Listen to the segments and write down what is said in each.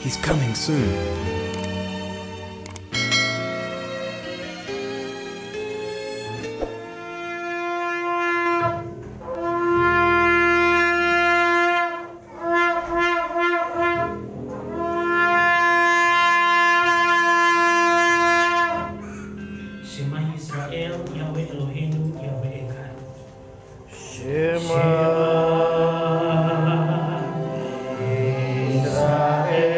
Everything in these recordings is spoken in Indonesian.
He's coming soon. Shema Yisrael, Yahweh Eloheinu, Yahweh Echad. Shema Israel,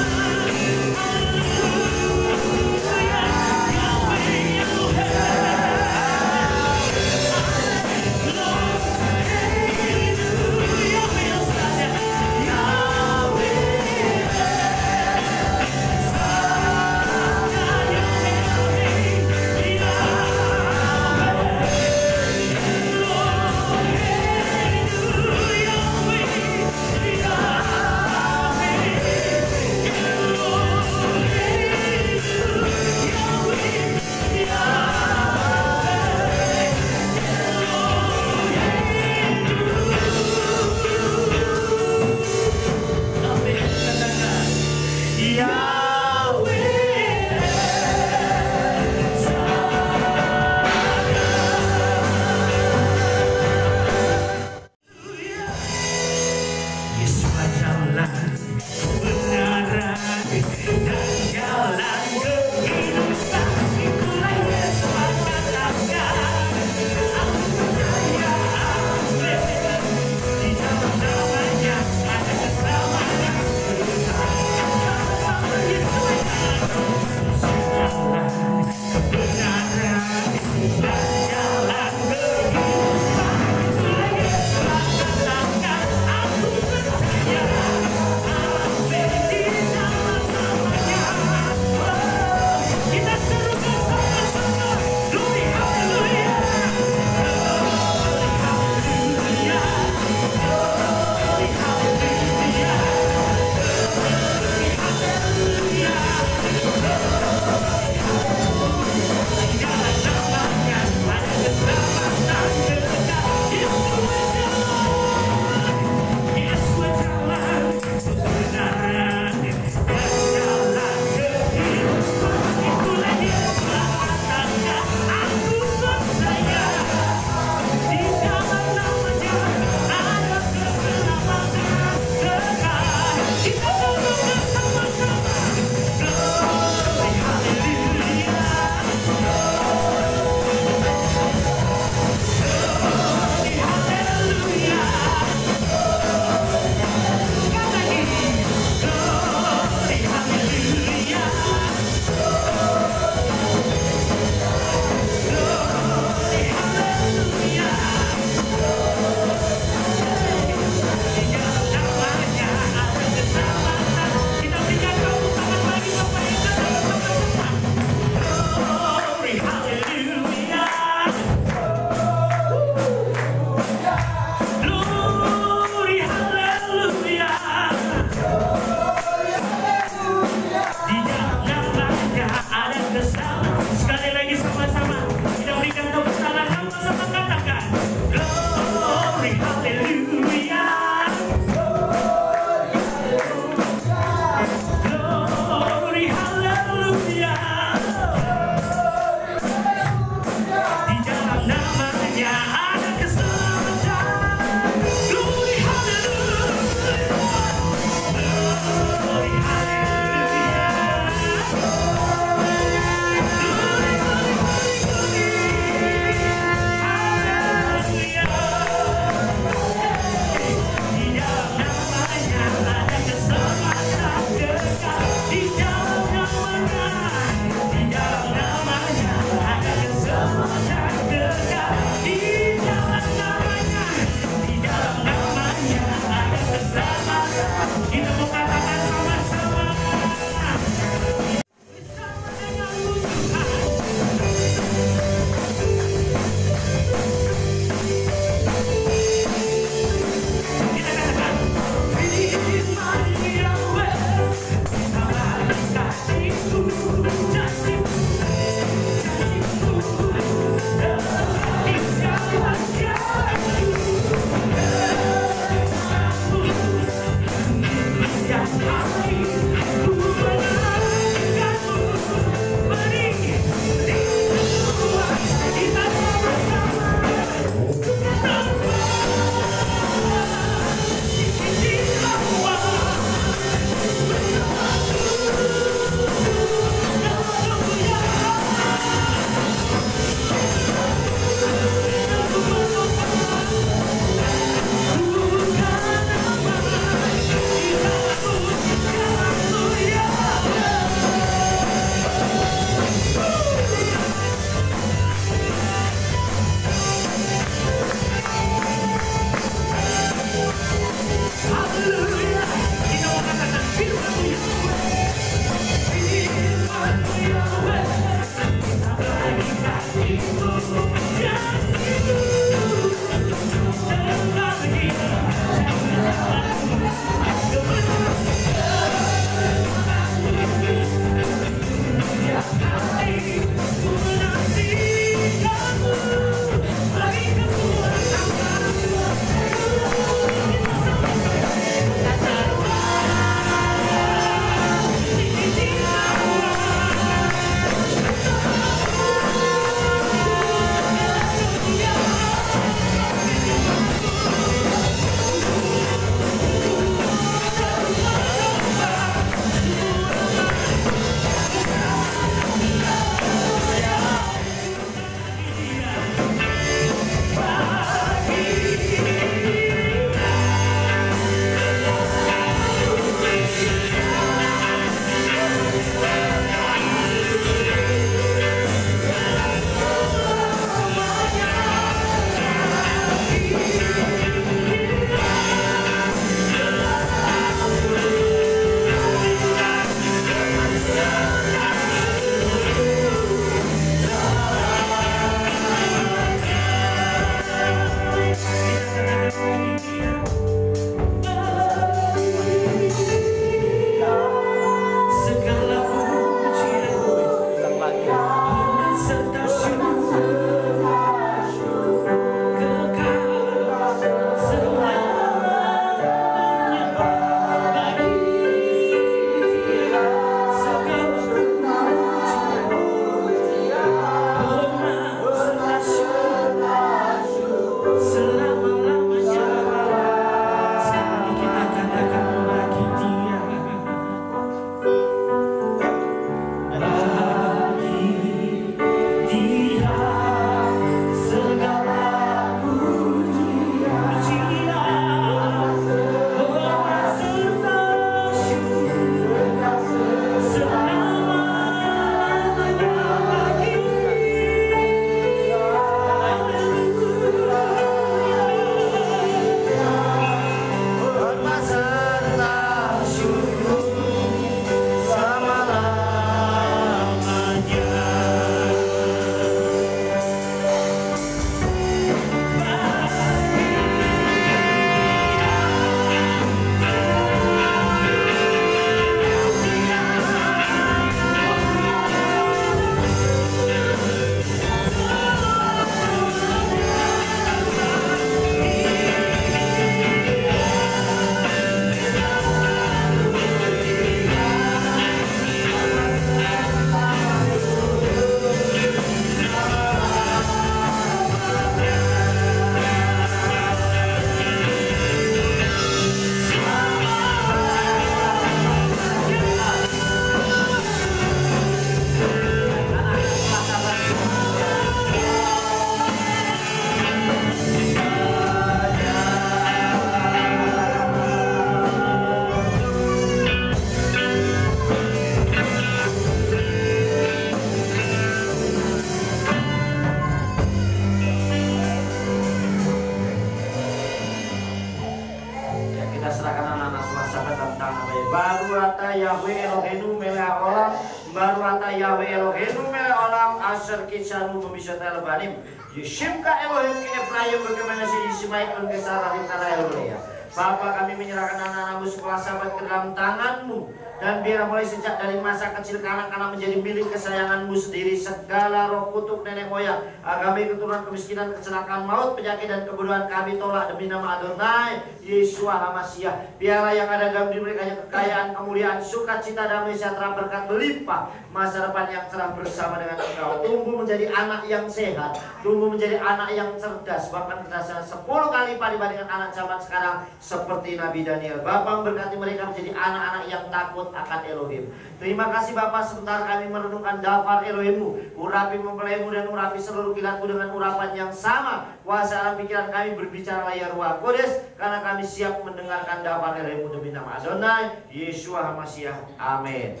kita serahkan anak-anak semua sahabat dalam tangan Bapak. Baru rata Yahweh Eloheinu meleh olam, baru rata Yahweh Eloheinu meleh olam, asar kisanu memisat Elobanim. Yishimka Elohim ke Efraim bagaimana si Yishmael ke Sarahim kala Elohim. Bapa, kami menyerahkan anak-anakmu sekolah sahabat ke dalam tanganmu. Dan biar mulai sejak dari masa kecil ke anak-anak menjadi milik kesayanganmu sendiri. Segala roh kutuk nenek moyang, kami keturunan kemiskinan, kecelakaan, maut, penyakit dan kebodohan kami tolak demi nama Adonai Yeshua HaMashiach. Biarlah yang ada dalam diri mereka kekayaan, kemuliaan, sukacita, damai, sejahtera, berkat berlimpah, masa depan yang cerah bersama dengan Engkau. Tumbuh menjadi anak yang sehat, tumbuh menjadi anak yang cerdas, bahkan kecerdasan 10 kali lipat dibandingkan anak zaman sekarang seperti Nabi Daniel. Bapa memberkati mereka menjadi anak-anak yang takut akan Elohim. Terima kasih Bapa, sebentar kami merenungkan daftar Elohimmu. Urapi mempelaimu dan urapi seluruh kilatmu dengan urapan yang sama. Kuasa alam pikiran kami berbicara ya Ruah Kudus, karena kami siap mendengarkan daftar Elohimmu demi nama Adonai Yeshua HaMashiach. Amin.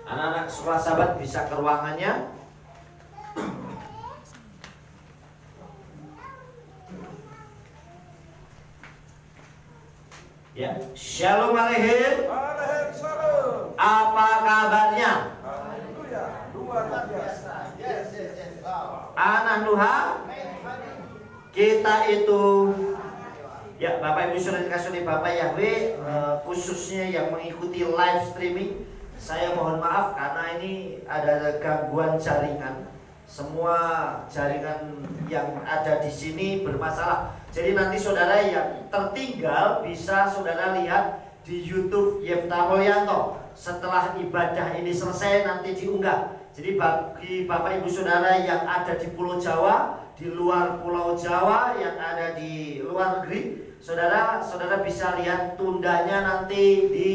Anak-anak sekolah sahabat bisa ke ruangannya. Ya, Shalom Aleichem. Shalom. Apa kabarnya? Haleluya. Luar biasa. Anak Nuha. Kita itu, ya Bapak Ibu sudah dikasih oleh Bapak Yahweh, khususnya yang mengikuti live streaming. Saya mohon maaf karena ini ada gangguan jaringan. Semua jaringan yang ada di sini bermasalah. Jadi nanti saudara yang tertinggal bisa saudara lihat di YouTube Yefta Mulyanto. Setelah ibadah ini selesai nanti diunggah. Jadi bagi Bapak Ibu saudara yang ada di Pulau Jawa, di luar Pulau Jawa, yang ada di luar negeri, saudara bisa lihat tundanya nanti di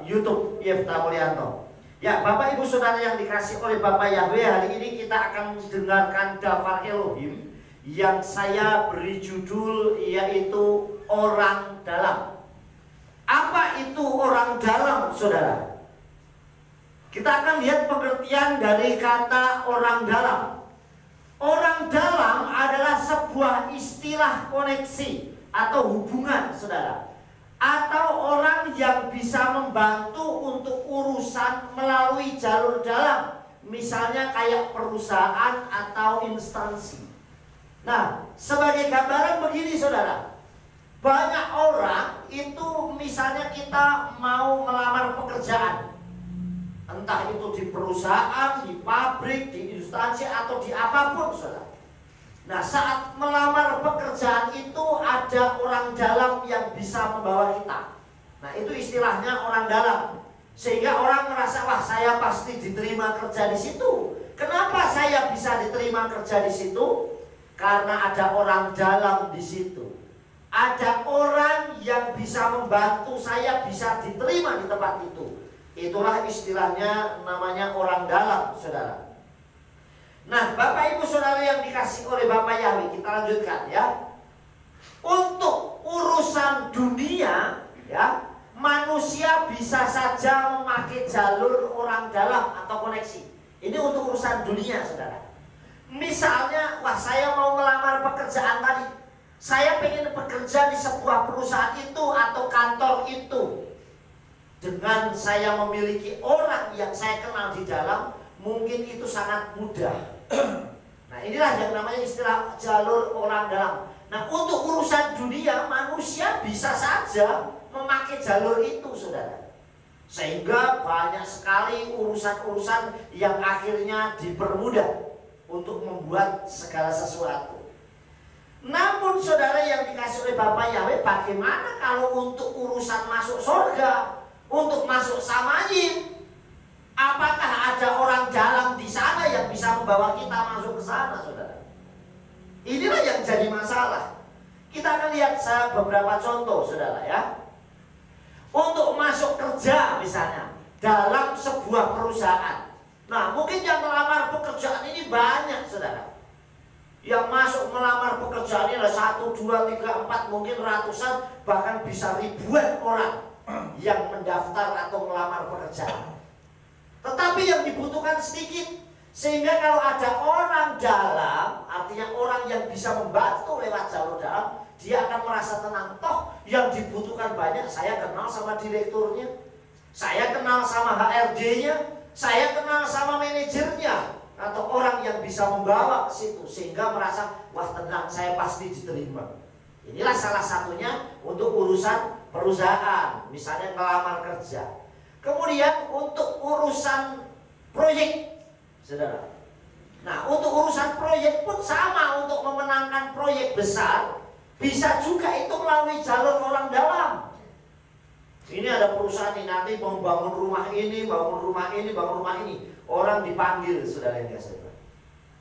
YouTube Yefta Mulyanto. Ya, Bapak Ibu saudara yang dikasih oleh Bapak Yahweh, hari ini kita akan mendengarkan daftar Elohim yang saya beri judul yaitu orang dalam. Apa itu orang dalam, saudara? Kita akan lihat pengertian dari kata orang dalam. Orang dalam adalah sebuah istilah koneksi atau hubungan, saudara, atau orang yang bisa membantu untuk urusan melalui jalur dalam, misalnya kayak perusahaan atau instansi. Nah, sebagai gambaran begini saudara, banyak orang itu misalnya kita mau melamar pekerjaan, entah itu di perusahaan, di pabrik, di instansi atau di apapun saudara. Nah, saat melamar pekerjaan itu ada orang dalam yang bisa membawa kita. Nah, itu istilahnya orang dalam. Sehingga orang merasa, wah saya pasti diterima kerja di situ. Kenapa saya bisa diterima kerja di situ? Karena ada orang dalam di situ. Ada orang yang bisa membantu saya bisa diterima di tempat itu. Itulah istilahnya namanya orang dalam, saudara. Nah, Bapak Ibu saudara yang dikasih oleh Bapak Yahweh, kita lanjutkan ya. Untuk urusan dunia ya, manusia bisa saja memakai jalur orang dalam atau koneksi. Ini untuk urusan dunia, saudara. Misalnya, wah saya mau melamar pekerjaan tadi. Saya pengen bekerja di sebuah perusahaan itu atau kantor itu. Dengan saya memiliki orang yang saya kenal di dalam, mungkin itu sangat mudah. Nah, inilah yang namanya istilah jalur orang dalam. Nah, untuk urusan dunia, manusia bisa saja memakai jalur itu, saudara. Sehingga banyak sekali urusan-urusan yang akhirnya dipermudah untuk membuat segala sesuatu. Namun saudara yang dikasih oleh Bapak Yahweh, bagaimana kalau untuk urusan masuk surga, untuk masuk Samayim? Apakah ada orang dalam di sana yang bisa membawa kita masuk ke sana, saudara? Inilah yang jadi masalah. Kita akan lihat beberapa contoh, saudara ya. Untuk masuk kerja misalnya dalam sebuah perusahaan. Nah, mungkin yang melamar pekerjaan ini banyak, saudara. Yang masuk melamar pekerjaan ini ada 1, 2, 3, 4, mungkin ratusan, bahkan bisa ribuan orang yang mendaftar atau melamar pekerjaan. Tetapi yang dibutuhkan sedikit. Sehingga kalau ada orang dalam, artinya orang yang bisa membantu lewat jalur dalam, dia akan merasa tenang. Toh yang dibutuhkan banyak, saya kenal sama direkturnya, saya kenal sama HRD-nya, saya kenal sama manajernya, atau orang yang bisa membawa ke situ, sehingga merasa, wah tenang, saya pasti diterima. Inilah salah satunya untuk urusan perusahaan, misalnya melamar kerja. Kemudian untuk urusan proyek, saudara. Nah, untuk urusan proyek pun sama, untuk memenangkan proyek besar, bisa juga itu melalui jalur orang dalam. Ini ada perusahaan ini, nanti mau bangun rumah ini, bangun rumah ini, bangun rumah ini. Orang dipanggil, saudara yang kasih.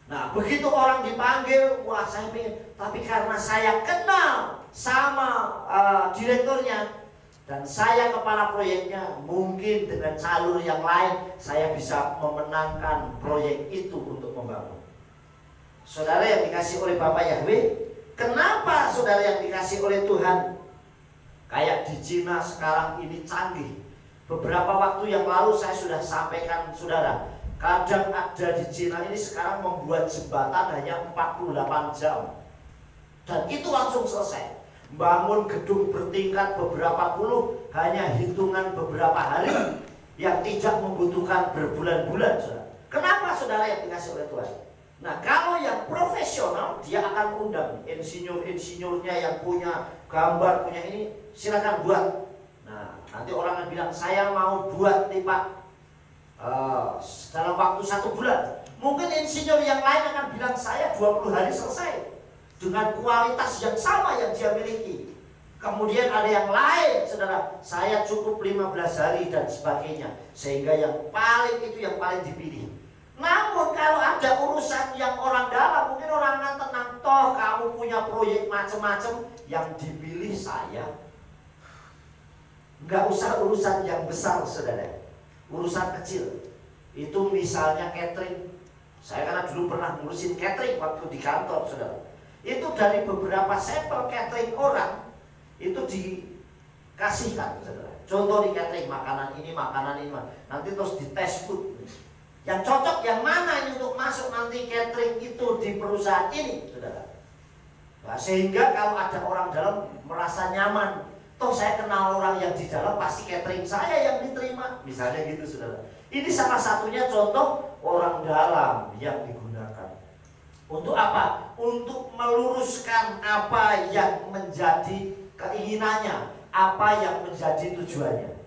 Nah, begitu orang dipanggil, wah saya pengen, tapi karena saya kenal sama direkturnya, dan saya kepala proyeknya, mungkin dengan jalur yang lain saya bisa memenangkan proyek itu untuk membangun. Saudara yang dikasih oleh Bapak Yahweh, kenapa saudara yang dikasih oleh Tuhan? Kayak di Cina sekarang ini canggih. Beberapa waktu yang lalu saya sudah sampaikan saudara, kadang ada di Cina ini sekarang membuat jembatan hanya 48 jam, dan itu langsung selesai. Bangun gedung bertingkat beberapa puluh hanya hitungan beberapa hari, yang tidak membutuhkan berbulan-bulan, saudara. Kenapa saudara yang dikasih oleh Tuhan? Nah, kalau yang profesional, dia akan undang insinyur-insinyurnya yang punya gambar, punya ini, silakan buat. Nah, nanti orang yang bilang, saya mau buat nih Pak, dalam waktu 1 bulan. Mungkin insinyur yang lain akan bilang, saya 20 hari selesai, dengan kualitas yang sama yang dia miliki. Kemudian ada yang lain, saudara, saya cukup 15 hari dan sebagainya, sehingga yang paling itu yang paling dipilih. Namun kalau ada urusan yang orang dalam, mungkin orang akan tenang, toh kamu punya proyek macam-macam, yang dipilih saya. Nggak usah urusan yang besar, saudara, urusan kecil. Itu misalnya catering. Saya karena dulu pernah ngurusin catering waktu di kantor, saudara. Itu dari beberapa sampel catering orang itu dikasihkan, saudara. Contoh di catering, makanan ini, nanti terus dites food. Yang cocok yang mana ini untuk masuk nanti catering itu di perusahaan ini, saudara. Nah, sehingga kalau ada orang dalam merasa nyaman, toh saya kenal orang yang di dalam, pasti catering saya yang diterima, misalnya gitu, saudara. Ini salah satunya contoh orang dalam yang digunakan. Untuk apa? Untuk meluruskan apa yang menjadi keinginannya, apa yang menjadi tujuannya.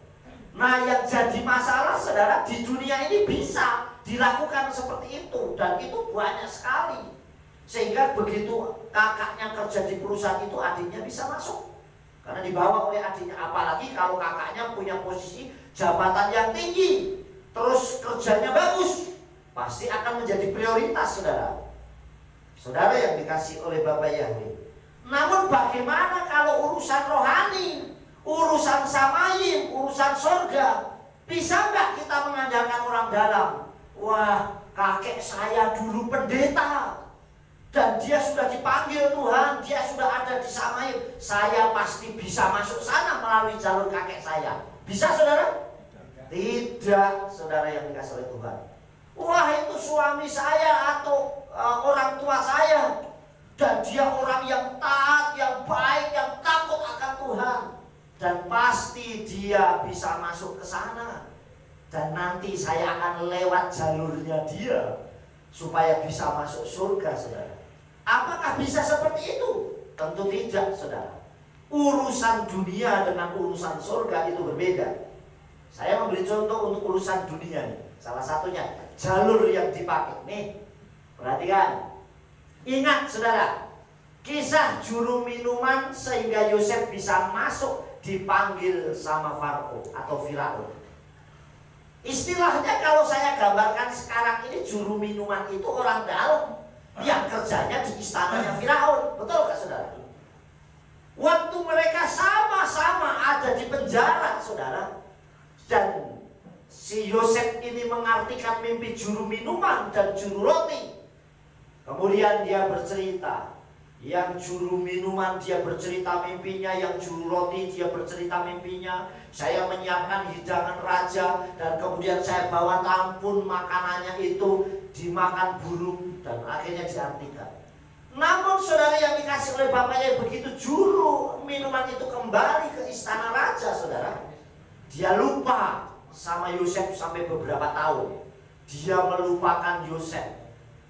Nah, yang jadi masalah, saudara, di dunia ini bisa dilakukan seperti itu, dan itu banyak sekali. Sehingga begitu kakaknya kerja di perusahaan itu, adiknya bisa masuk karena dibawa oleh adiknya. Apalagi kalau kakaknya punya posisi jabatan yang tinggi, terus kerjanya bagus, pasti akan menjadi prioritas, saudara. Saudara yang dikasih oleh Bapak Yahweh. Namun bagaimana kalau urusan rohani, urusan samayim, urusan sorga? Bisa nggak kita mengandalkan orang dalam? Wah, kakek saya dulu pendeta, dan dia sudah dipanggil Tuhan, dia sudah ada di samayim, saya pasti bisa masuk sana melalui jalur kakek saya. Bisa, saudara? Tidak, saudara yang dikasih oleh Tuhan. Wah, itu suami saya atau orang tua saya, dan dia orang yang taat, yang baik, yang takut akan Tuhan, dan pasti dia bisa masuk ke sana, dan nanti saya akan lewat jalurnya dia supaya bisa masuk surga, saudara. Apakah bisa seperti itu? Tentu tidak, saudara. Urusan dunia dengan urusan surga itu berbeda. Saya memberi contoh untuk urusan dunia nih. Salah satunya jalur yang dipakai nih. Perhatikan. Ingat, saudara, kisah juru minuman sehingga Yosef bisa masuk dipanggil sama Farao atau Firaun. Istilahnya kalau saya gambarkan sekarang ini, juru minuman itu orang dalam yang kerjanya di istananya Firaun. Betul gak, saudara? Waktu mereka sama-sama ada di penjara, saudara, dan si Yosef ini mengartikan mimpi juru minuman dan juru roti. Kemudian dia bercerita, yang juru minuman dia bercerita mimpinya, yang juru roti dia bercerita mimpinya. Saya menyiapkan hidangan raja, dan kemudian saya bawa tampun makanannya itu dimakan burung, dan akhirnya diartikan. Namun saudara yang dikasih oleh bapaknya, begitu juru minuman itu kembali ke istana raja, saudara, dia lupa sama Yosef sampai beberapa tahun. Dia melupakan Yosef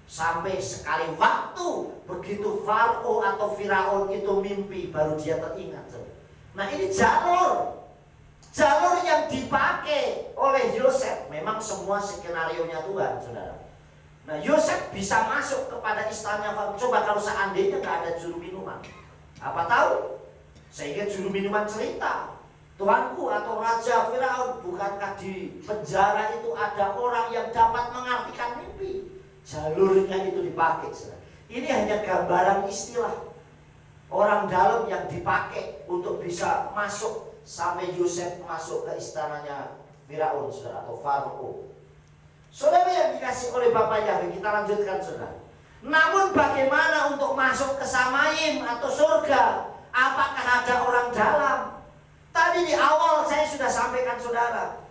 sampai sekali waktu begitu Farao atau Firaun itu mimpi, baru dia teringat. Nah, ini jalur yang dipakai oleh Yosef. Memang semua skenario-nya Tuhan, saudara. Nah, Yosef bisa masuk kepada istana Farao. Coba kalau seandainya nggak ada juru minuman, apa tahu? Sehingga juru minuman cerita, Tuanku atau Raja Firaun, bukankah di penjara itu ada orang yang dapat mengartikan mimpi? Jalurnya itu dipakai, saudara. Ini hanya gambaran istilah orang dalam yang dipakai untuk bisa masuk sampai Yosef masuk ke istananya Firaun, saudara, atau Farao. Saudara yang dikasih oleh Bapak Yahweh, kita lanjutkan, saudara. Namun bagaimana untuk masuk ke Samayim atau surga? Apakah ada orang dalam? Tadi di awal saya sudah sampaikan, saudara,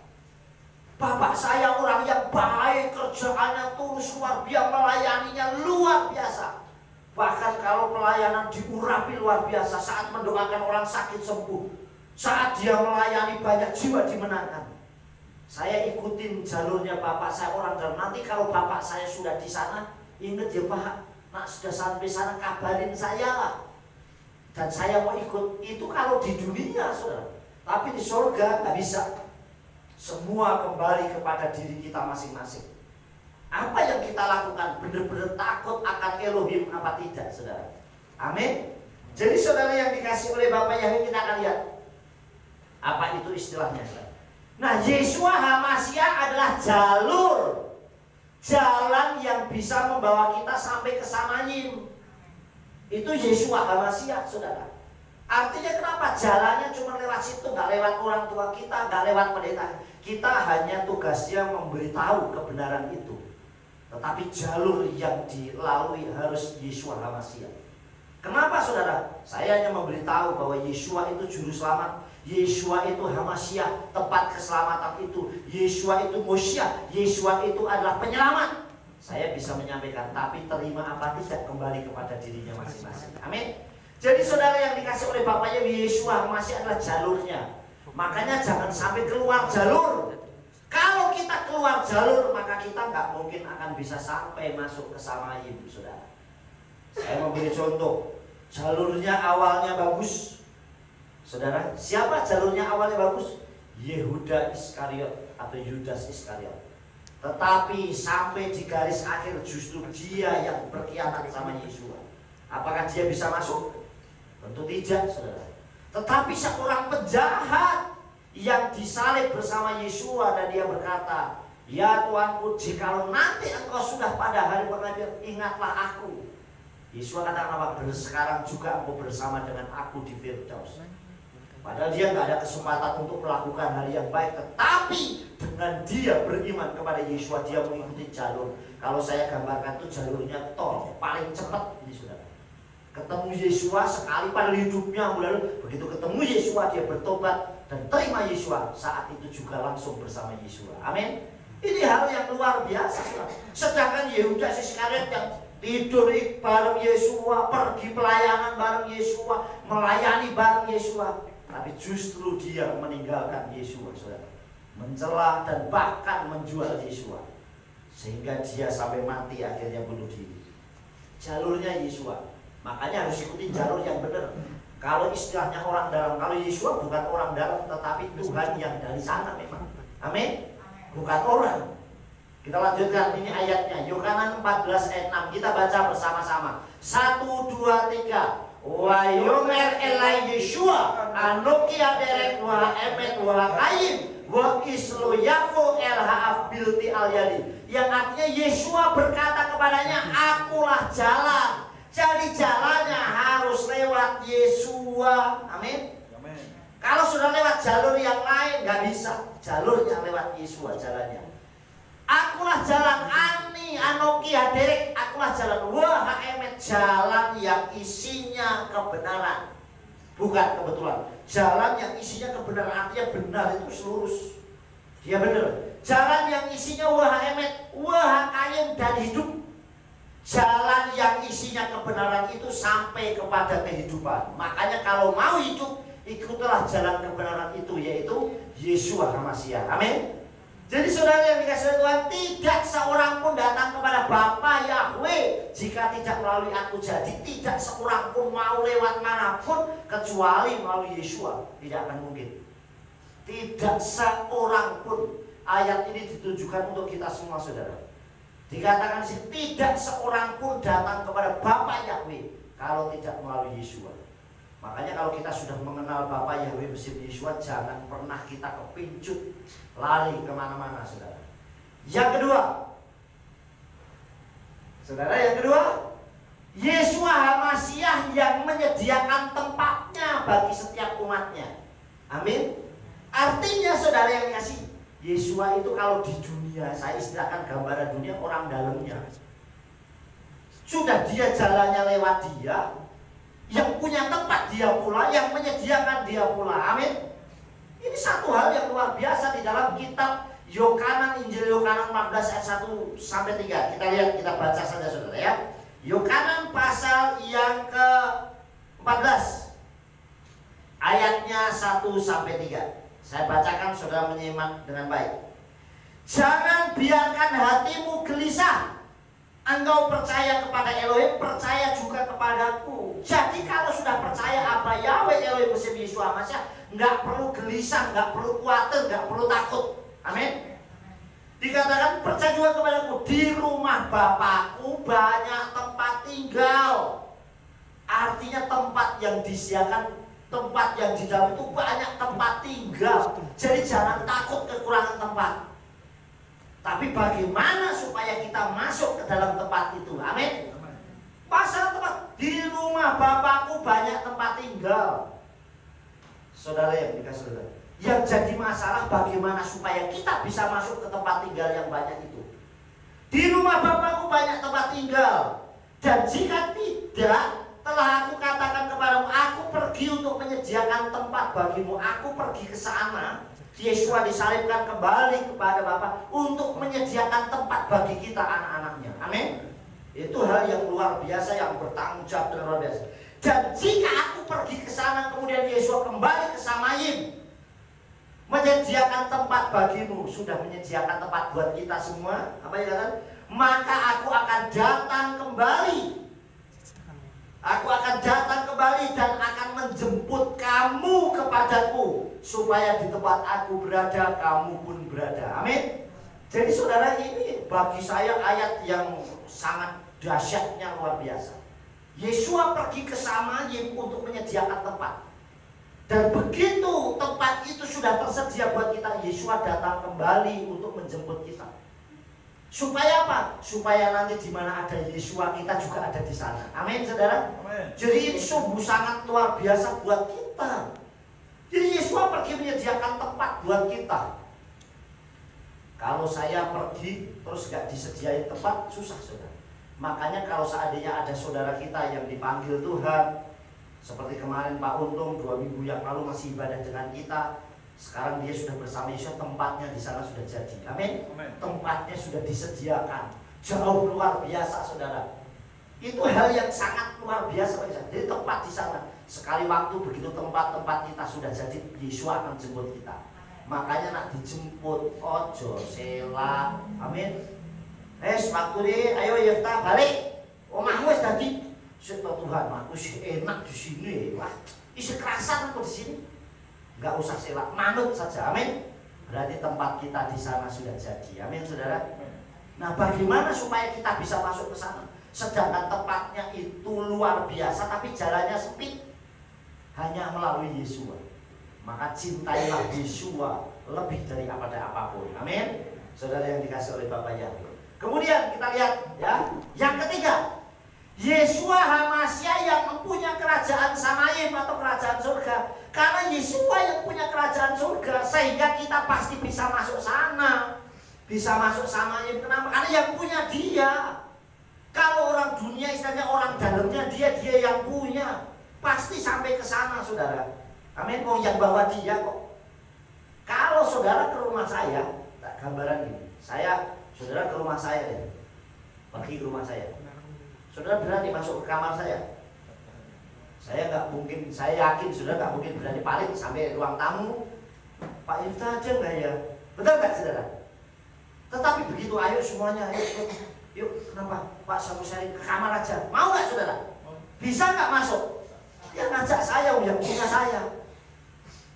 bapak saya orang yang baik, kerjaannya tulus, luar biasa, melayaninya luar biasa. Bahkan kalau pelayanan diurapi luar biasa, saat mendoakan orang sakit sembuh, saat dia melayani banyak jiwa dimenangkan. Saya ikutin jalurnya bapak saya orang dalam. Nanti kalau bapak saya sudah di sana, ingat ya Pak, nak sudah sampai sana kabarin saya lah. Dan saya mau ikut. Itu kalau di dunia, saudara. Tapi di surga nggak bisa. Semua kembali kepada diri kita masing-masing. Apa yang kita lakukan? Benar-benar takut akan Elohim apa tidak, saudara? Amin. Jadi saudara yang dikasih oleh Bapak Yahweh, kita akan lihat apa itu istilahnya, saudara. Nah, Yeshua HaMashiach adalah jalan yang bisa membawa kita sampai ke Samayim. Itu Yeshua HaMashiach, saudara. Artinya kenapa? Jalannya cuma lewat situ, nggak lewat orang tua kita, nggak lewat pendeta. Kita hanya tugasnya memberitahu kebenaran itu. Tetapi jalur yang dilalui harus Yeshua HaMashiach. Kenapa, saudara? Saya hanya memberitahu bahwa Yeshua itu juru selamat, Yeshua itu HaMashiach, tempat keselamatan itu, Yeshua itu Moshiach, Yeshua itu adalah penyelamat. Saya bisa menyampaikan, tapi terima apa tidak kembali kepada dirinya masing-masing. Amin. Jadi saudara yang dikasih oleh Bapaknya, Yeshua HaMashiach adalah jalurnya. Makanya jangan sampai keluar jalur. Kalau kita keluar jalur, maka kita nggak mungkin akan bisa sampai masuk ke Samayim, saudara. Saya memberi contoh. Jalurnya awalnya bagus, saudara. Siapa jalurnya awalnya bagus? Yehuda Iskariot atau Yudas Iskariot. Tetapi sampai di garis akhir justru dia yang berkhianat sama Yeshua. Apakah dia bisa masuk? Tentu tidak, saudara. Tetapi seorang penjahat yang disalib bersama Yeshua, dan dia berkata, ya Tuanku, jikalau nanti engkau sudah pada hari pengadilan, ingatlah aku. Yeshua katakan apa? Sekarang juga engkau bersama dengan aku di Firdaus. Padahal dia nggak ada kesempatan untuk melakukan hal yang baik, tetapi dengan dia beriman kepada Yeshua, dia mengikuti jalur. Kalau saya gambarkan itu jalurnya tol paling cepat ini, saudara. Ketemu Yeshua sekali pada hidupnya, lalu begitu ketemu Yeshua dia bertobat dan terima Yeshua, saat itu juga langsung bersama Yeshua. Amin. Ini hal yang luar biasa, saudara. Sedangkan Yehuda Iskariot yang tidur bareng Yeshua, pergi pelayanan bareng Yeshua, melayani bareng Yeshua, tapi justru dia meninggalkan Yeshua, saudara, mencela dan bahkan menjual Yeshua, sehingga dia sampai mati akhirnya bunuh diri. Jalurnya Yeshua, makanya harus ikuti jalur yang benar. Kalau istilahnya orang dalam, kalau Yeshua bukan orang dalam, tetapi Tuhan yang dari sana memang. Amin. Bukan orang. Kita lanjutkan ini ayatnya, Yohanan 14 ayat 6. Kita baca bersama-sama. 1, 2, 3. Wa yomer elai Yeshua anoki aderek wa emet wa kayim wa islo yafo el haaf bilti al yadi. Yang artinya Yeshua berkata kepadanya, akulah jalan. Jadi jalannya harus lewat Yeshua. Amin. Kalau sudah lewat jalur yang lain nggak bisa. Jalurnya lewat Yeshua jalannya. Akulah jalan, ani anoki haderek, akulah jalan, wah emet, jalan yang isinya kebenaran, bukan kebetulan. Jalan yang isinya kebenaran, artinya benar itu lurus, dia benar. Jalan yang isinya wah emet, wah kayem dan hidup. Jalan yang isinya kebenaran itu sampai kepada kehidupan. Makanya kalau mau hidup, ikutlah jalan kebenaran itu, yaitu Yeshua HaMashiach. Amin. Jadi saudara yang dikasihi Tuhan, tidak seorang pun datang kepada Bapa Yahweh jika tidak melalui aku. Jadi tidak seorang pun mau lewat manapun kecuali melalui Yeshua. Tidak akan mungkin. Tidak seorang pun. Ayat ini ditujukan untuk kita semua saudara. Dikatakan sih, tidak seorang pun datang kepada Bapa Yahweh kalau tidak melalui Yeshua. Makanya kalau kita sudah mengenal Bapa Yahweh bersama Yeshua, jangan pernah kita kepincut lari kemana-mana saudara. Yang kedua, saudara, yang kedua, Yeshua HaMashiach yang menyediakan tempatnya bagi setiap umatnya. Amin. Artinya saudara yang dikasih, Yeshua itu kalau di dunia, saya istilahkan gambaran dunia, orang dalamnya. Sudah dia jalannya lewat dia, yang punya tempat dia pula, yang menyediakan dia pula. Amin. Ini satu hal yang luar biasa di dalam kitab Yohanan, Injil Yohanan 14 ayat 1 sampai 3. Kita lihat, kita baca saja saudara ya. Yohanan pasal yang ke-14 ayatnya 1 sampai 3. Saya bacakan, saudara menyimak dengan baik. Jangan biarkan hatimu gelisah. Engkau percaya kepada Elohim, percaya juga kepadaku. Jadi kalau sudah percaya apa Yahweh Elohim bersama Yeshua HaMashiach, nggak perlu gelisah, nggak perlu khawatir, nggak perlu takut. Amin. Dikatakan percaya juga kepadaku. Di rumah Bapakku banyak tempat tinggal. Artinya tempat yang disediakan, tempat yang di dalam itu banyak tempat tinggal. Jadi jangan takut kekurangan tempat. Tapi bagaimana supaya kita masuk ke dalam tempat itu? Amin. Pasal tempat, di rumah Bapakku banyak tempat tinggal. Saudara yang dikasih saudara, yang jadi masalah bagaimana supaya kita bisa masuk ke tempat tinggal yang banyak itu. Di rumah Bapakku banyak tempat tinggal. Dan jika tidak, telah aku katakan kepadamu, aku pergi untuk menyediakan tempat bagimu. Aku pergi ke sana. Yeshua disalibkan kembali kepada Bapa untuk menyediakan tempat bagi kita anak-anaknya. Amin. Itu hal yang luar biasa, yang bertanggung jawab dengan luar biasa. Dan jika aku pergi ke sana, kemudian Yeshua kembali ke Samayim menyediakan tempat bagimu, sudah menyediakan tempat buat kita semua. Apa yang katakan? Maka aku akan datang kembali. Aku akan datang kembali dan akan menjemput kamu kepadaku, supaya di tempat aku berada, kamu pun berada. Amin. Jadi saudara, ini bagi saya ayat yang sangat dahsyatnya, luar biasa. Yeshua pergi ke Samayim untuk menyediakan tempat. Dan begitu tempat itu sudah tersedia buat kita, Yeshua datang kembali untuk menjemput kita. Supaya apa? Supaya nanti di mana ada Yeshua, kita juga ada di sana. Amin, saudara. Amin. Jadi ini sungguh sangat luar biasa buat kita. Jadi Yeshua pergi menyediakan tempat buat kita. Kalau saya pergi terus gak disediain tempat, susah saudara. Makanya kalau seandainya ada saudara kita yang dipanggil Tuhan, seperti kemarin Pak Untung 2 minggu yang lalu masih ibadah dengan kita, sekarang dia sudah bersama Yesus, tempatnya di sana sudah jadi. Amin. Tempatnya sudah disediakan. Jauh luar biasa saudara. Itu hal yang sangat luar biasa bagi saya. Jadi tempat di sana. Sekali waktu begitu tempat-tempat kita sudah jadi, Yesus akan jemput kita. Makanya nak dijemput ojo sela. Amin. Waktu ini ayo Yefta balik. Omahmu wis dadi Tuhan, aku sih enak di sini. Wah, isi kerasan aku di sini. Nggak usah sewa, manut saja. Amin. Berarti tempat kita di sana sudah jadi. Amin, saudara. Nah, bagaimana supaya kita bisa masuk ke sana? Sedangkan tempatnya itu luar biasa, tapi jalannya sempit. Hanya melalui Yeshua. Maka cintailah Yeshua lebih dari apapun. Amin. Saudara yang dikasih oleh Bapak Yahweh. Kemudian kita lihat ya, yang ketiga, Yeshua HaMashiach yang mempunyai kerajaan Samayim atau kerajaan surga. Karena Yeshua yang punya kerajaan surga, sehingga kita pasti bisa masuk sana, bisa masuk Samayim. Kenapa? Karena yang punya dia. Kalau orang dunia istilahnya orang dalamnya dia yang punya, pasti sampai ke sana saudara. Amin. Mau yang bawa dia kok. Kalau saudara ke rumah saya, tak gambaran ini. Saudara ke rumah saya deh. Pergi ke rumah saya. Saudara berani masuk ke kamar saya? Saya nggak mungkin, saya yakin saudara nggak mungkin berani paling sampai ruang tamu. Pak Ifta aja nggak ya? Betul nggak saudara? Tetapi begitu, ayo semuanya, ayo, yuk, kenapa? Pak Samusari ke kamar aja. Mau nggak saudara? Bisa nggak masuk? Ya ngajak saya, yang punya saya.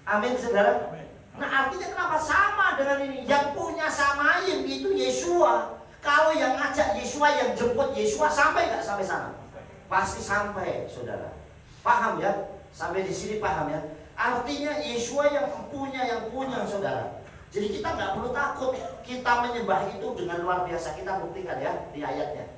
Amin saudara. Nah artinya kenapa sama dengan ini? Yang punya Samayim itu Yesua. Kalau yang ngajak Yesua, yang jemput Yesua, sampai nggak sampai sana? Pasti sampai saudara. Paham ya? Sampai di sini paham ya? Artinya Yesua yang punya saudara. Jadi kita nggak perlu takut kita menyembah itu dengan luar biasa. Kita buktikan ya di ayatnya.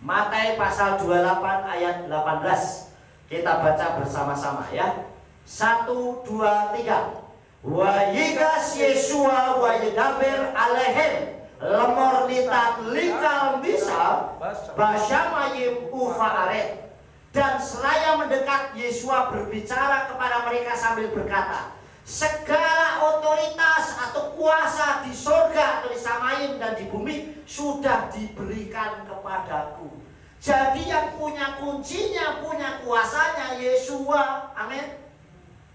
Matius pasal 28 ayat 18. Kita baca bersama-sama ya. 1, 2, 3. Wa yigas Yesua wa yedaber alehem lemor litat likal bisa basyamayim ufaaret. Dan seraya mendekat, Yesua berbicara kepada mereka sambil berkata, segala otoritas atau kuasa di surga atau di Samayim dan di bumi sudah diberikan kepadaku. Jadi yang punya kuncinya, punya kuasanya Yesua. Amin.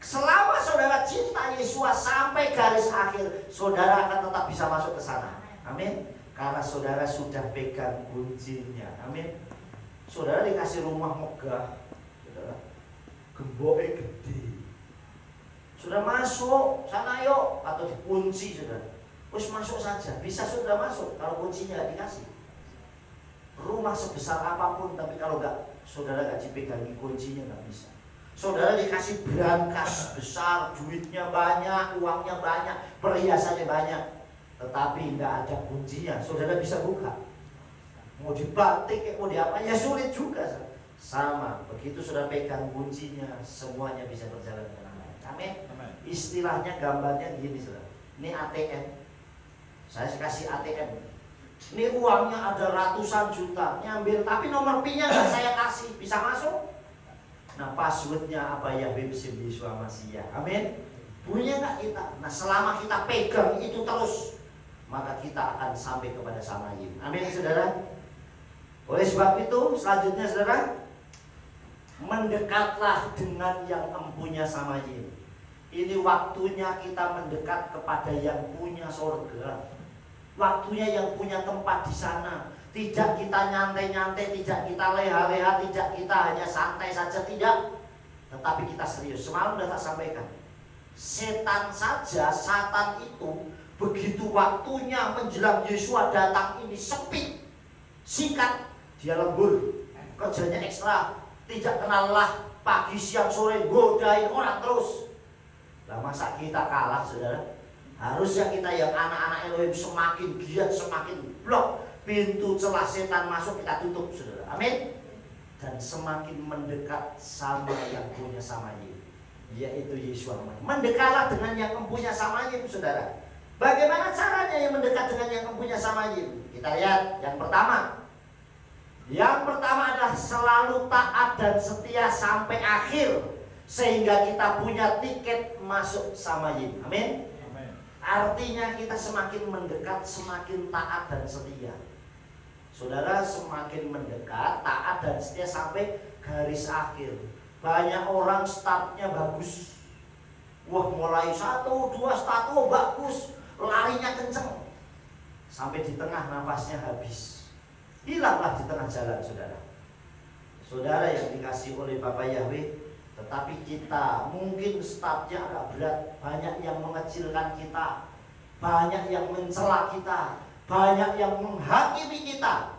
Selama saudara cinta Yesua sampai garis akhir, saudara akan tetap bisa masuk ke sana. Amin. Karena saudara sudah pegang kuncinya. Amin. Saudara dikasih rumah megah, saudara, gemboknya gede. Sudah masuk, sana yuk, atau dikunci saudara. Terus masuk saja, bisa saudara masuk kalau kuncinya nggak dikasih. Rumah sebesar apapun, tapi kalau nggak, saudara nggak dipegangi kuncinya nggak bisa. Saudara dikasih brankas besar, duitnya banyak, uangnya banyak, perhiasannya banyak, tetapi nggak ada kuncinya, saudara bisa buka. Mau dibatik, mau diapa, ya sulit juga. Sama, begitu sudah pegang kuncinya, semuanya bisa berjalan dengan baik. Amin. Istilahnya, gambarnya gini saudara. Ini ATM. Saya kasih ATM. Ini uangnya ada ratusan juta, nyambil, tapi nomor PIN-nya nggak saya kasih, bisa masuk? Nah passwordnya apa ya? Bimsim Yesua Masih. Amin. Punya nggak kita? Nah selama kita pegang itu terus, maka kita akan sampai kepada Samayim. Amin saudara. Oleh sebab itu selanjutnya saudara, mendekatlah dengan yang empunya Samayim. Ini waktunya kita mendekat kepada yang punya surga. Waktunya yang punya tempat di sana. Tidak kita nyantai-nyantai, tidak kita leha-leha, tidak kita hanya santai saja, tidak. Tetapi kita serius. Semalam sudah tak sampaikan. Setan saja, Satan itu begitu waktunya menjelang Yesua datang ini sempit, singkat, dia lembur, kerjanya ekstra, tidak kenal lelah, pagi siang sore godain orang terus. Lah masa kita kalah saudara? Harusnya kita yang anak-anak Elohim semakin giat, semakin blok pintu celah setan masuk kita tutup saudara. Amin. Dan semakin mendekat sama yang punya Samayim, yaitu Yesua. Mendekatlah dengan yang mempunyai Samayim saudara. Bagaimana caranya yang mendekat dengan yang mempunyai Samayim? Kita lihat yang pertama. Yang pertama adalah selalu taat dan setia sampai akhir, sehingga kita punya tiket masuk Samayim. Amin. Artinya kita semakin mendekat, semakin taat dan setia. Saudara semakin mendekat, taat dan setia sampai garis akhir. Banyak orang startnya bagus. Wah mulai 1, 2 start, oh bagus, larinya kenceng. Sampai di tengah nafasnya habis. Hilanglah di tengah jalan saudara. Saudara yang dikasih oleh Bapak Yahweh, tetapi kita mungkin startnya agak berat. Banyak yang mengecilkan kita, banyak yang mencela kita, banyak yang menghakimi kita,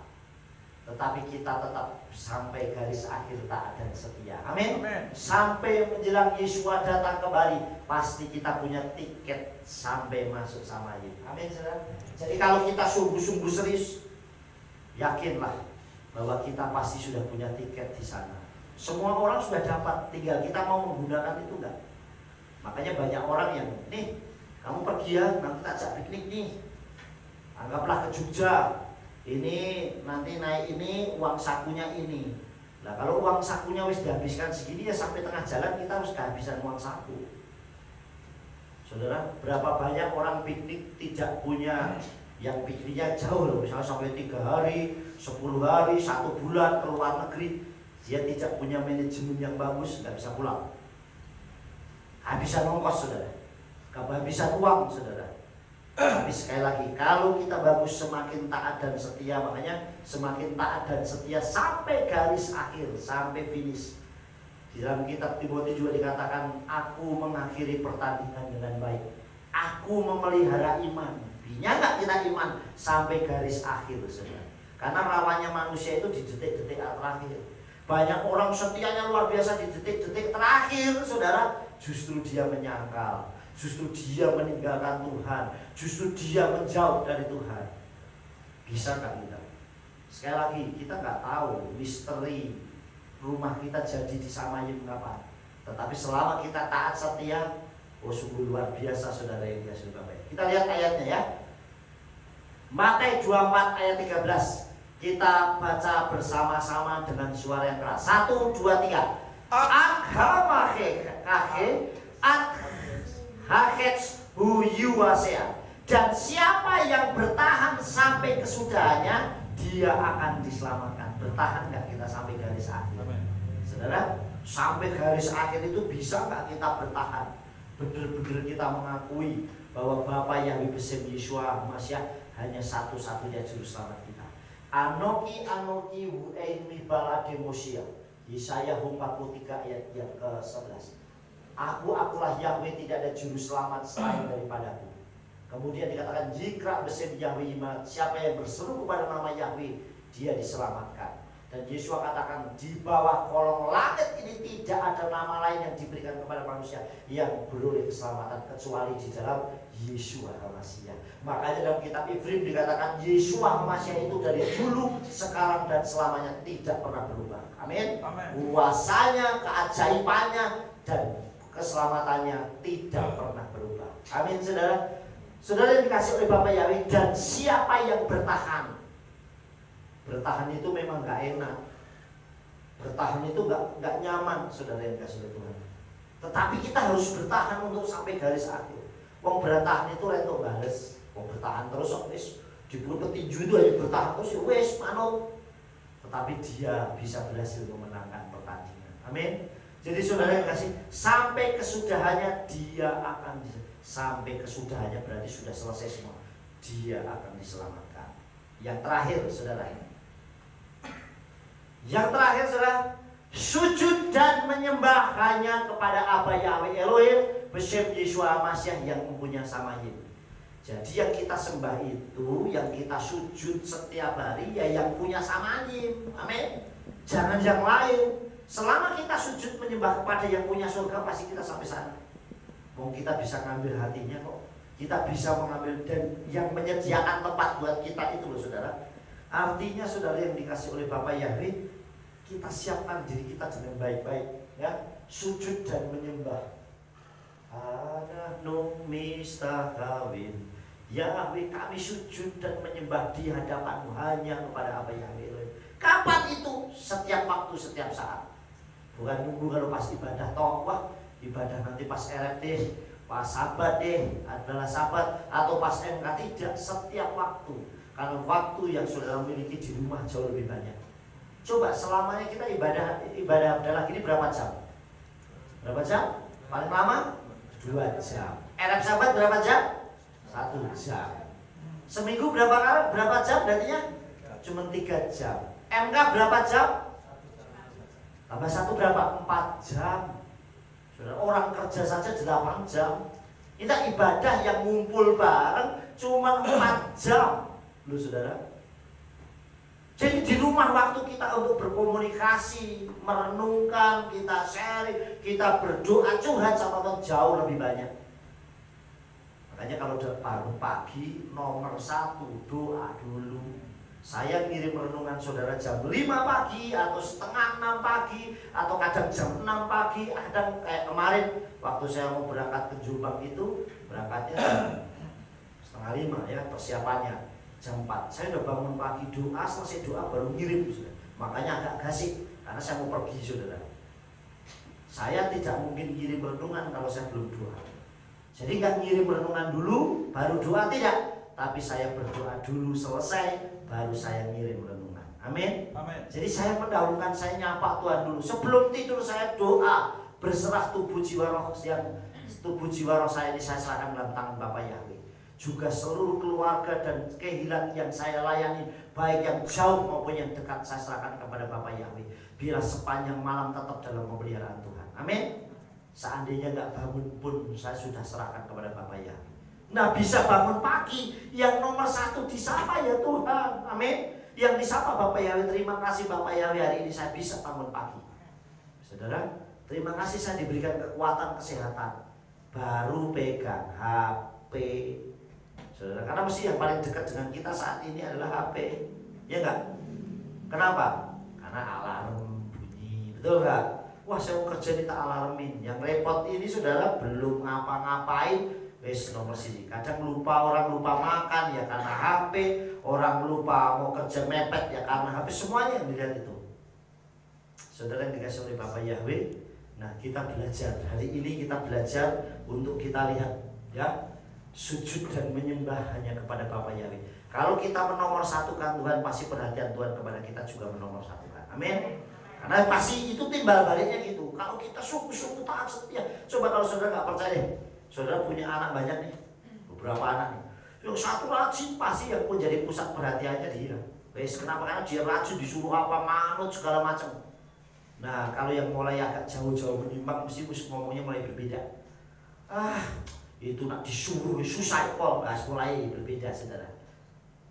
tetapi kita tetap sampai garis akhir taat dan setia. Amin. Sampai menjelang Yesua datang kembali, pasti kita punya tiket sampai masuk Samayim. Amin saudara. Jadi kalau kita sungguh-sungguh serius, yakinlah bahwa kita pasti sudah punya tiket di sana. Semua orang sudah dapat, tinggal kita mau menggunakan itu enggak. Makanya banyak orang yang, nih kamu pergi ya, nanti tak ajak piknik nih. Anggaplah ke Jogja, ini nanti naik ini, uang sakunya ini. Nah kalau uang sakunya wis dihabiskan segini, ya sampai tengah jalan kita harus kehabisan uang saku. Saudara, berapa banyak orang piknik tidak punya yang pikirnya jauh loh, misalnya sampai 3 hari, 10 hari, 1 bulan ke luar negeri, dia tidak punya manajemen yang bagus, nggak bisa pulang. Habisan ongkos saudara, kehabisan uang saudara. Tapi sekali lagi, kalau kita bagus semakin taat dan setia, makanya semakin taat dan setia sampai garis akhir, sampai finish. Di dalam kitab Timotius juga dikatakan, aku mengakhiri pertandingan dengan baik, aku memelihara iman. Binya nggak kita iman sampai garis akhir saudara. Karena rawannya manusia itu di detik-detik terakhir. Banyak orang setianya luar biasa di detik-detik terakhir saudara, justru dia menyangkal, justru dia meninggalkan Tuhan, justru dia menjauh dari Tuhan. Bisa nggak kita? Sekali lagi, kita nggak tahu misteri rumah kita jadi disamayim kapan. Tetapi selama kita taat setia, oh sungguh luar biasa saudara yang dikasihi Bapak. Kita lihat ayatnya ya. Matius 24 ayat 13. Kita baca bersama-sama dengan suara yang keras. 1, 2, 3. Dan siapa yang bertahan sampai kesudahannya, dia akan diselamatkan. Bertahan nggak kita sampai garis akhir? Saudara, sampai garis akhir itu bisa nggak kita bertahan? Benar-benar kita mengakui bahwa Bapa Yahweh Besem Yeshua Masya hanya satu-satunya juru selamat kita. Anoki wu'eini balade Mosia. Yesaya 43 ayat yang ke-11. Akulah Yahweh, tidak ada juru selamat selain daripadaku. Kemudian dikatakan jika Besem Yahweh, siapa yang berseru kepada nama Yahweh, dia diselamatkan. Dan Yesua katakan, di bawah kolong langit ini tidak ada nama lain yang diberikan kepada manusia yang beroleh keselamatan kecuali di dalam Yeshua HaMashiach. Makanya dalam kitab Ibrani dikatakan Yeshua HaMashiach itu dari dulu, sekarang dan selamanya tidak pernah berubah. Amin. Kuasanya, keajaibannya dan keselamatannya tidak pernah berubah. Amin saudara. Saudara yang dikasih oleh Bapak Yahweh, dan siapa yang bertahan? Bertahan itu memang gak enak. Bertahan itu gak nyaman saudara yang dikasih oleh Tuhan. Tetapi kita harus bertahan untuk sampai garis akhir. Wong bertahan itu rento bales. Wong bertahan terus wis diburu petinju itu aja bertahan terus ya wis manut. Tetapi dia bisa berhasil memenangkan pertandingan. Amin. Jadi saudara yang kasih, sampai kesudahannya dia akan sampai kesudahannya berarti sudah selesai semua. Dia akan diselamatkan. Yang terakhir saudara, yang terakhir saudara, sujud dan menyembah hanya kepada Aba Yahweh Elohim Besem Yeshua HaMashiach yang mempunyai samayim. Jadi yang kita sembah itu, yang kita sujud setiap hari ya yang punya samayim. Amin. Jangan yang lain. Selama kita sujud menyembah kepada yang punya surga, pasti kita sampai sana. Mau kita bisa ngambil hatinya kok. Kita bisa mengambil, dan yang menyediakan tempat buat kita itu loh saudara. Artinya saudara yang dikasih oleh Bapak Yahweh, kita siapkan diri kita dengan baik-baik ya. Sujud dan menyembah. Ada numista kawin Yahweh, kami sujud dan menyembah di hadapanmu hanya kepada Aba Yahweh. Kapan itu? Setiap waktu, setiap saat. Bukan nunggu kalau pas ibadah toh, wah ibadah nanti pas RFD, pas sabat deh adalah sabat, atau pas MK. Tidak, setiap waktu. Karena waktu yang saudara miliki di rumah jauh lebih banyak. Coba selamanya kita ibadah adalah ini berapa jam? Berapa jam? Paling lama 2 jam. RF sabat berapa jam? 1 jam. Seminggu berapa jam? Berarti cuma 3 jam. MK berapa jam? Tambah 1 berapa? 4 jam. Saudara, orang kerja saja 8 jam. Kita ibadah yang ngumpul bareng cuma 4 jam. Loh saudara. Jadi di rumah waktu kita untuk berkomunikasi, merenungkan, kita sharing, kita berdoa, curhat sama Tuhan jauh lebih banyak. Makanya kalau udah bangun pagi, nomor 1 doa dulu. Saya ngirim renungan saudara jam 5 pagi atau setengah 6 pagi atau kadang jam 6 pagi, kadang kayak kemarin waktu saya mau berangkat ke Jombang itu, berangkatnya setengah 5 ya persiapannya. Jam 4, saya udah bangun pagi doa, selesai doa baru ngirim saudara. Makanya agak gasik karena saya mau pergi saudara. Saya tidak mungkin ngirim renungan kalau saya belum doa. Jadi nggak ngirim renungan dulu baru doa, tidak. tapi saya berdoa dulu selesai, baru saya ngirim renungan. Amin. Amin. Jadi saya mendahulukan, saya nyapa Tuhan dulu. Sebelum tidur saya doa, berserah tubuh jiwa roh saya ini saya serahkan dalam tangan Bapa Yahweh. Juga seluruh keluarga dan kehilangan yang saya layani, baik yang jauh maupun yang dekat, saya serahkan kepada Bapa Yahweh. Biar sepanjang malam tetap dalam pemeliharaan Tuhan. Amin. Seandainya nggak bangun pun saya sudah serahkan kepada Bapa Yahweh. Nah, bisa bangun pagi, yang nomor satu disapa ya Tuhan. Amin. Yang disapa Bapak Yahweh, terima kasih Bapak Yahweh, hari ini saya bisa bangun pagi. Saudara, terima kasih saya diberikan kekuatan kesehatan. Baru pegang HP. Saudara, karena mesti yang paling dekat dengan kita saat ini adalah HP. Ya enggak? Kenapa? Karena alarm bunyi. Betul enggak? Wah, saya mau kerja ini tak alarmin. Yang repot ini saudara belum ngapa-ngapain, wes nomor sini. Kadang orang lupa makan ya karena HP, orang lupa mau kerja mepet ya karena HP, semuanya yang dilihat itu. Saudara yang dikasih oleh Bapak Yahweh, nah kita belajar, hari ini kita belajar untuk kita lihat ya, sujud dan menyembah hanya kepada Bapak Yahweh. Kalau kita menomorsatukan Tuhan, pasti perhatian Tuhan kepada kita juga menomorsatukan. Amin. Karena pasti itu timbal baliknya gitu. Kalau kita sungguh-sungguh taat setia, coba kalau saudara nggak percaya deh, saudara punya anak banyak nih, beberapa anak nih. Yang satu rajin, pasti yang pun jadi pusat perhatiannya dia. Wes, kenapa? Karena dia rajin, disuruh apa, manut segala macam. Nah, kalau yang mulai agak jauh-jauh menyimpang, mesti ngomongnya mulai berbeda. Itu nak disuruh susah kok, mulai berbeda, saudara.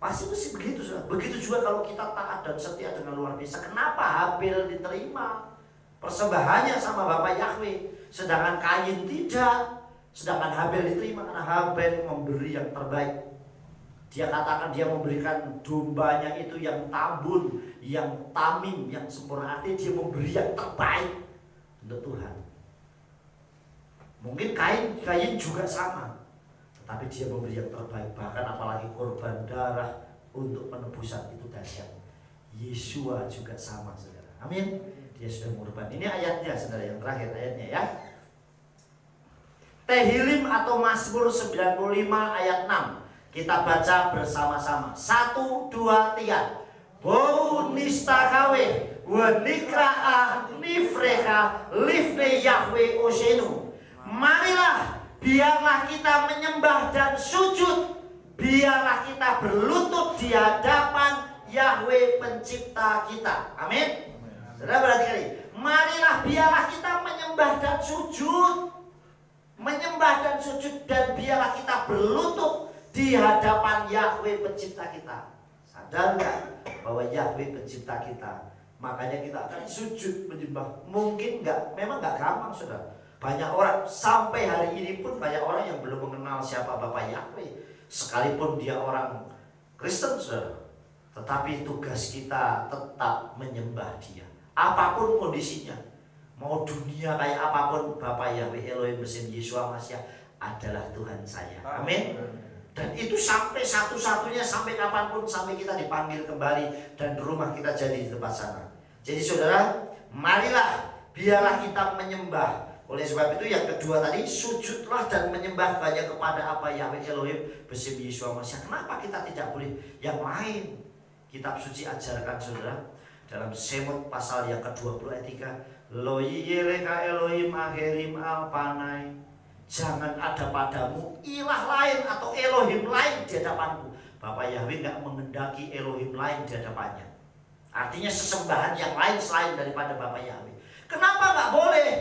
Pasti mesti begitu, saudara. Begitu juga kalau kita taat dan setia dengan luar biasa. Kenapa Habel diterima persembahannya sama Bapak Yahweh, sedangkan Kain tidak? Sedangkan Habel diterima karena Habel memberi yang terbaik. Dia katakan dia memberikan dombanya itu yang tambun, yang tamim, yang sempurna. Artinya dia memberi yang terbaik untuk Tuhan. Mungkin Kain juga sama, tetapi dia memberi yang terbaik. Bahkan apalagi korban darah untuk penebusan itu dahsyat. Yesua juga sama, saudara. Amin. Dia sudah mengorban. Ini ayatnya, saudara, yang terakhir ayatnya ya. Tehillim atau Mazmur 95 ayat 6. Kita baca bersama-sama. 1, 2, 3. Bou nistakawe wa nikra'ah nifreha lifne Yahweh Oshenu. Marilah, biarlah kita menyembah dan sujud. Biarlah kita berlutut di hadapan Yahweh pencipta kita. Amin. Saudara perhatikan ini. Marilah, biarlah kita menyembah dan sujud. Menyembah dan sujud, dan biarlah kita berlutut di hadapan Yahweh pencipta kita. Sadar nggak bahwa Yahweh pencipta kita? Makanya kita akan sujud menyembah. Mungkin nggak, memang nggak gampang, saudara. Banyak orang, sampai hari ini pun banyak orang yang belum mengenal siapa Bapak Yahweh. Sekalipun dia orang Kristen, saudara. Tetapi tugas kita tetap menyembah dia. Apapun kondisinya. Mau dunia kayak apapun, Bapak Yahweh Elohim Mesim Yeshua Masya adalah Tuhan saya. Amin. Dan itu sampai satu-satunya, sampai kapanpun, sampai kita dipanggil kembali dan rumah kita jadi di tempat sana. Jadi saudara, marilah, biarlah kita menyembah. Oleh sebab itu yang kedua tadi, sujudlah dan menyembah hanya kepada apa Yahweh Elohim Mesim Yeshua Masya. Kenapa kita tidak boleh yang lain? Kitab suci ajarkan, saudara, dalam Semot pasal yang ke-20 ayat 3, Lo yeleka Elohim akhirim alpanai. Jangan ada padamu ilah lain atau Elohim lain di hadapanku. Bapak Yahweh nggak mengendaki Elohim lain di hadapannya. Artinya sesembahan yang lain selain daripada Bapak Yahweh. Kenapa nggak boleh?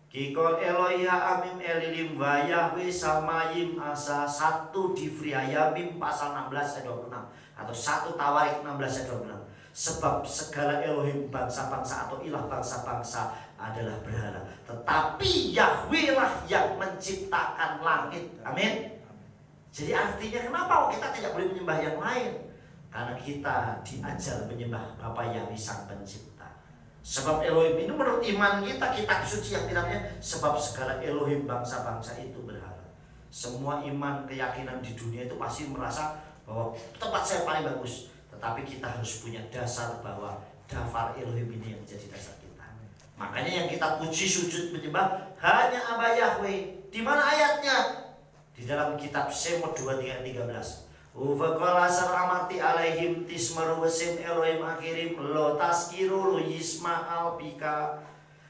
Kikon Elohiha amim elilim wa Yahweh samayim asa 1 Difriyayamim pasal 16 ayat 26 atau 1 Tawarik 16 ayat 26. Sebab segala Elohim bangsa-bangsa atau ilah bangsa-bangsa adalah berhala, tetapi Yahweh lah yang menciptakan langit. Amin. Jadi artinya kenapa kita tidak boleh menyembah yang lain? Karena kita diajar menyembah Bapa Yahweh Sang Pencipta. Sebab Elohim ini menurut iman kita, kitab suci yang bilangnya sebab segala Elohim bangsa-bangsa itu berhala. Semua iman, keyakinan di dunia itu pasti merasa bahwa tempat saya paling bagus. Tetapi kita harus punya dasar bahwa dafar Elohim ini yang menjadi dasar kita. Makanya yang kita puji, sujud, menyembah hanya Abah Yahweh. Di mana ayatnya? Di dalam kitab Semot 23:13. Uvaqala saramarti alaihim tismaru wasim Elohim akirim lo taskiru lo yisma albika.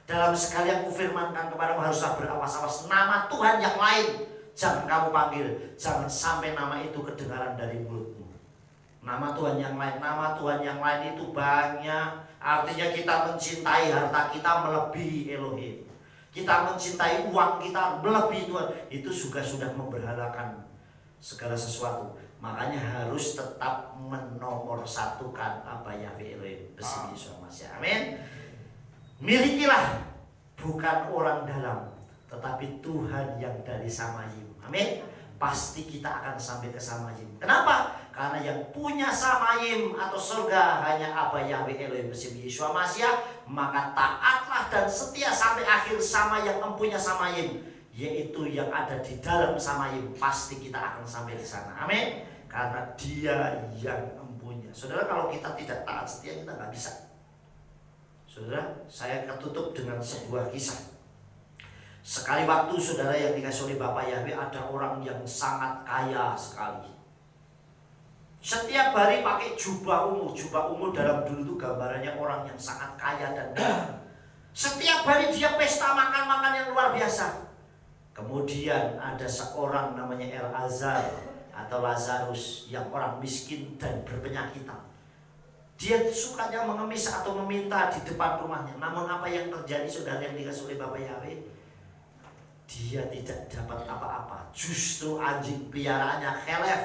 Dalam sekali aku firmankan kepadamu haruslah berawas-awas nama Tuhan yang lain jangan kamu panggil, jangan sampai nama itu kedengaran dari mulutmu. Nama Tuhan yang lain, nama Tuhan yang lain itu banyak. Artinya kita mencintai harta kita melebihi Elohim. Kita mencintai uang kita melebihi Tuhan. Itu juga sudah memberhalakan segala sesuatu. Makanya harus tetap menomorsatukan apa Yahweh Elohim bersih Yesus Masih. Amin. Milikilah bukan orang dalam, tetapi Tuhan yang dari Samayim. Amin. Pasti kita akan sampai ke Samayim. Kenapa? Karena yang punya Samayim atau surga hanya apa Yahweh Elohim bersih Yesus Masih. Maka taatlah dan setia sampai akhir sama yang mempunyai Samayim, yaitu yang ada di dalam Samayim. Pasti kita akan sampai di sana. Amin. Karena dia yang mempunyai. Saudara, kalau kita tidak taat setia, kita nggak bisa. Saudara, saya ketutup dengan sebuah kisah. Sekali waktu saudara yang dikasih oleh Bapak Yahweh, ada orang yang sangat kaya sekali. Setiap hari pakai jubah ungu. Jubah ungu dalam dulu itu gambarannya orang yang sangat kaya dan kaya. Setiap hari dia pesta makan-makan yang luar biasa. Kemudian ada seorang namanya Elazar atau Lazarus yang orang miskin dan berpenyakitan. Dia sukanya mengemis atau meminta di depan rumahnya. Namun apa yang terjadi saudara yang dikasih oleh Bapak Yahweh? Dia tidak dapat apa-apa. Justru anjing peliharaannya Khelef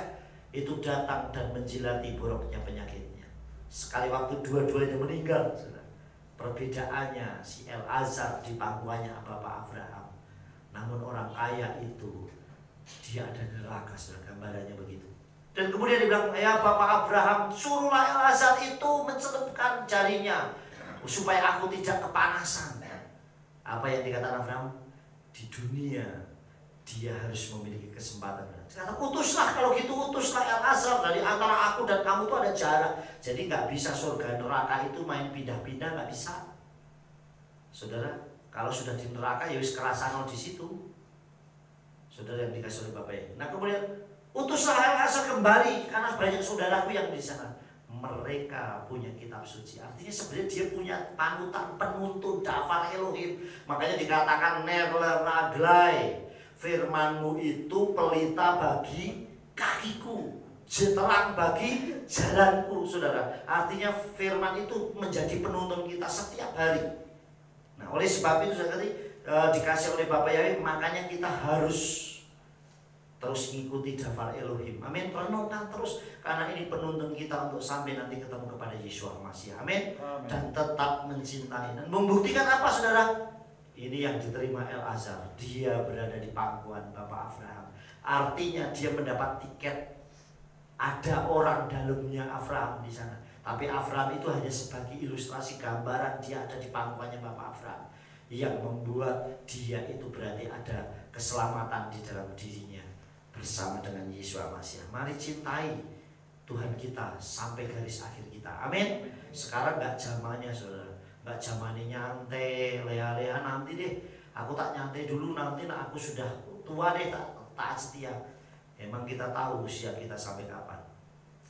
itu datang dan menjilati boroknya penyakitnya. Sekali waktu dua-duanya meninggal. Saudara. Perbedaannya si Elazar di pangkuannya Bapak Abraham. Namun orang kaya itu dia ada neraka, saudara, gambarannya begitu. Dan kemudian dibilang, ya Bapak Abraham, suruhlah Elazar itu mencelupkan jarinya supaya aku tidak kepanasan. Apa yang dikatakan Abraham? Di dunia dia harus memiliki kesempatan. Kata, utuslah, kalau gitu utuslah Elazar. Dari antara aku dan kamu itu ada jarak. Jadi nggak bisa surga neraka itu main pindah-pindah, nggak bisa. Saudara, kalau sudah di neraka ya wis kerasa di situ. Saudara yang dikasih oleh Bapak ini. Nah kemudian utuslah Elazar kembali karena banyak saudaraku yang di sana. Mereka punya kitab suci. Artinya sebenarnya dia punya panutan penuntun dafar Elohim. Makanya dikatakan Nerleraglai. Firmanmu itu pelita bagi kakiku, terang bagi jalanku, saudara. Artinya firman itu menjadi penuntun kita setiap hari. Nah oleh sebab itu saya tadi dikasih oleh Bapak Yahweh, makanya kita harus terus mengikuti dafar Elohim. Amin. Renungkan terus karena ini penuntun kita untuk sampai nanti ketemu kepada Yesus Masih. Amin. Dan tetap mencintai dan membuktikan apa, saudara? Ini yang diterima Elazar. Dia berada di pangkuan Bapak Abraham. Artinya dia mendapat tiket. Ada orang dalamnya Abraham di sana. Tapi Abraham itu hanya sebagai ilustrasi gambaran dia ada di pangkuannya Bapak Abraham. Yang membuat dia itu berarti ada keselamatan di dalam dirinya bersama dengan Yesus Masih. Mari cintai Tuhan kita sampai garis akhir kita. Amin. Sekarang gak zamannya, saudara. Gak zamannya nyantai, leha-leha nanti deh. Aku tak nyantai dulu, nanti aku sudah tua deh, tak setia. Emang kita tahu usia kita sampai kapan.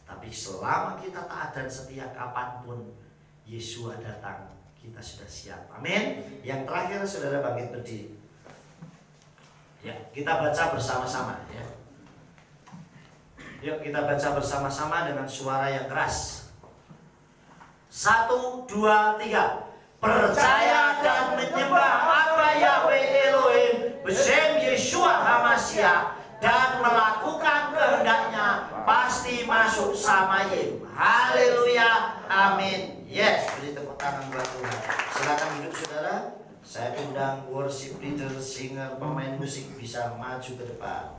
Tapi selama kita taat dan setia, kapanpun Yesus datang, kita sudah siap. Amin. Yang terakhir, saudara bangkit berdiri. Ya, kita baca bersama-sama ya. Yuk kita baca bersama-sama dengan suara yang keras. 1, 2, 3. Percaya dan menyembah apa Yahweh Elohim Besem Yeshua HaMashiach dan melakukan kehendaknya pasti masuk Samayim. Haleluya. Amin. Yes, beri tepuk tangan buat Tuhan. Silakan duduk, saudara. Saya undang worship leader, singer, pemain musik bisa maju ke depan.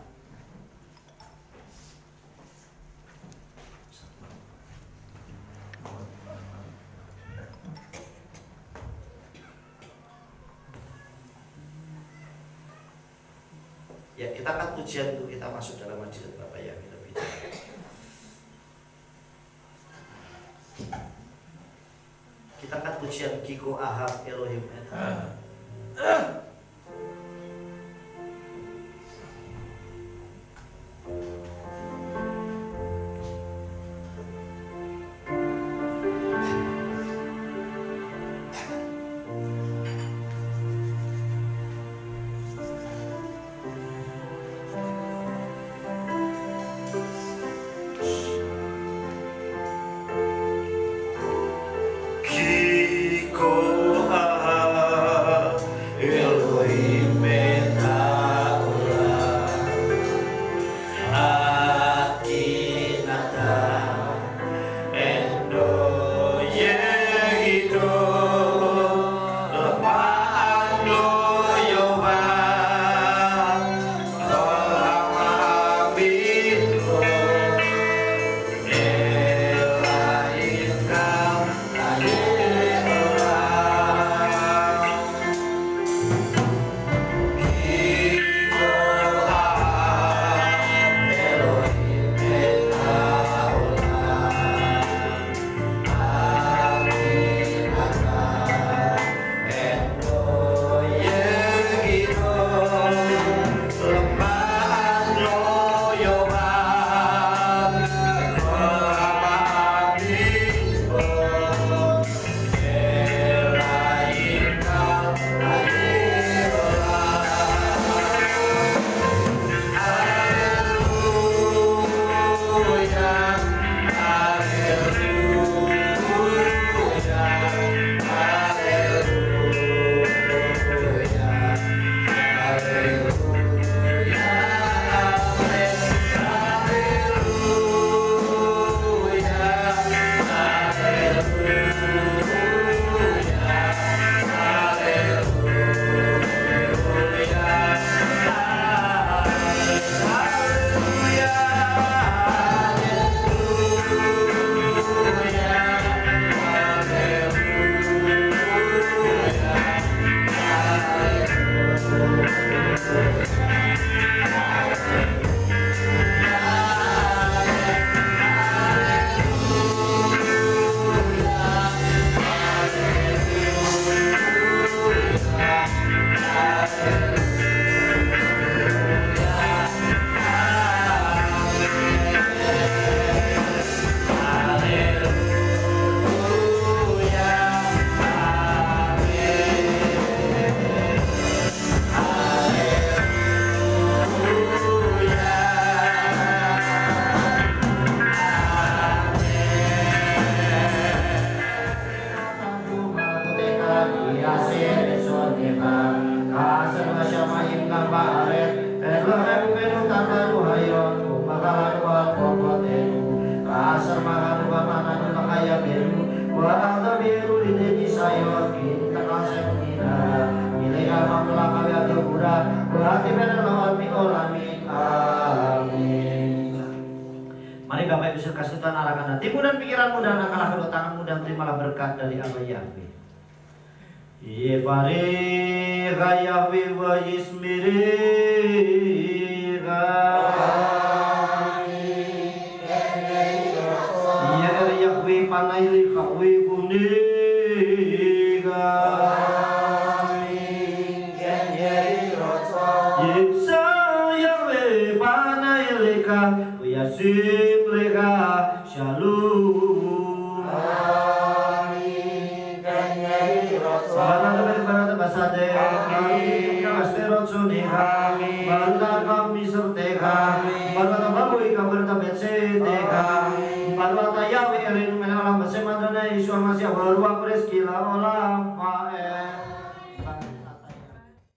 Ya, kita akan pujian untuk kita masuk dalam hadirat Bapak yang kita bicara. Kita akan pujian Kiko Ahab Elohim. besar kasih Tuhan arahkan hatimu dan pikiranmu dan angkatlah kedua tanganmu dan terimalah berkat dari Allah Yahweh. Yevarega Yahweh wa yismirega. Yer Yahweh panaili kawe kunega. Yeksa Yahweh panaili ka uyasiplega shalom. Barang basade kami kasterot suneha barang kami serteka barang bagoi kabar tabetseteka barang Yahweh erin menalam besemandana Yesus Masih berwa preskila olam